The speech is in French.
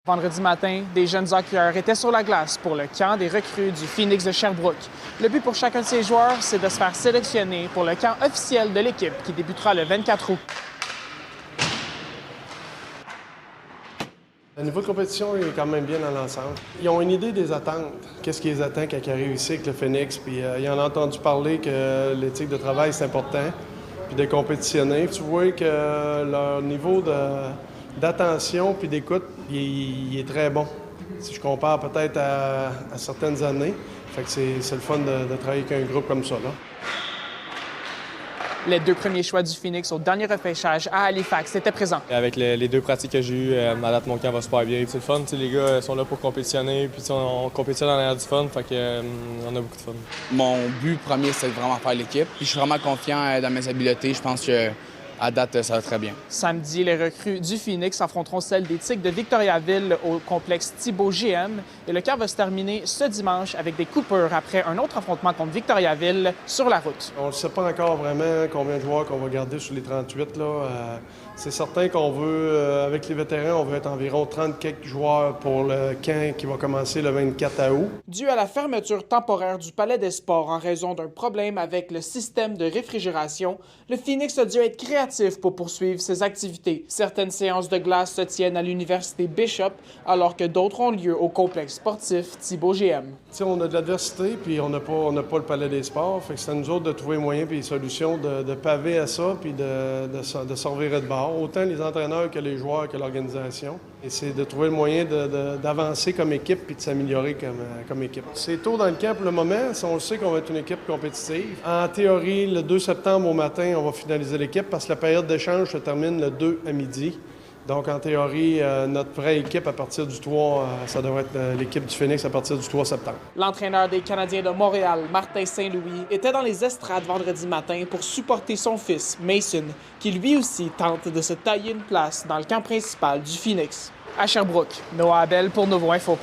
Vendredi matin, des jeunes hockeyeurs étaient sur la glace pour le camp des recrues du Phoenix de Sherbrooke. Le but pour chacun de ces joueurs, c'est de se faire sélectionner pour le camp officiel de l'équipe qui débutera le 24 août. Le niveau de compétition est quand même bien dans l'ensemble. Ils ont une idée des attentes. Qu'est-ce qui les attend quand ils arrivent ici avec le Phoenix? Puis ils en ont entendu parler que l'éthique de travail, c'est important, puis de compétitionner. Tu vois que leur niveau d'attention puis d'écoute, il est très bon. Si je compare peut-être à certaines années, fait que c'est le fun de travailler avec un groupe comme ça, là. Les deux premiers choix du Phoenix au dernier repêchage à Halifax étaient présents. Avec les deux pratiques que j'ai eues, à date, mon camp va super bien. C'est le fun, les gars sont là pour compétitionner, puis on compétitionne en l'air du fun, fait qu'on a beaucoup de fun. Mon but premier, c'est de vraiment faire l'équipe. Puis je suis vraiment confiant dans mes habiletés. Je pense que à date, ça va très bien. Samedi, les recrues du Phoenix affronteront celles des Tigres de Victoriaville au complexe Thibault GM. Et le camp va se terminer ce dimanche avec des coupures après un autre affrontement contre Victoriaville sur la route. On ne sait pas encore vraiment combien de joueurs qu'on va garder sur les 38. C'est certain qu'on veut, avec les vétérans, on veut être environ 30 quelques joueurs pour le camp qui va commencer le 24 août. Dû à la fermeture temporaire du Palais des Sports en raison d'un problème avec le système de réfrigération, le Phoenix a dû être créatif pour poursuivre ses activités. Certaines séances de glace se tiennent à l'Université Bishop, alors que d'autres ont lieu au complexe sportif Thibault GM. T'sais, on a de l'adversité, puis on n'a pas le Palais des Sports. Fait que c'est à nous autres de trouver moyen et des solutions de paver à ça, puis de servir de bord. Autant les entraîneurs que les joueurs que l'organisation. Et c'est de trouver le moyen d'avancer comme équipe puis de s'améliorer comme équipe. C'est tôt dans le camp pour le moment. On le sait qu'on va être une équipe compétitive. En théorie, le 2 septembre au matin, on va finaliser l'équipe parce que la période d'échange se termine le 2 à midi. Donc, en théorie, notre vraie équipe à partir du 3, ça devrait être l'équipe du Phoenix à partir du 3 septembre. L'entraîneur des Canadiens de Montréal, Martin Saint-Louis, était dans les estrades vendredi matin pour supporter son fils, Mason, qui lui aussi tente de se tailler une place dans le camp principal du Phoenix. À Sherbrooke, Noah Abel pour Nouveau Info.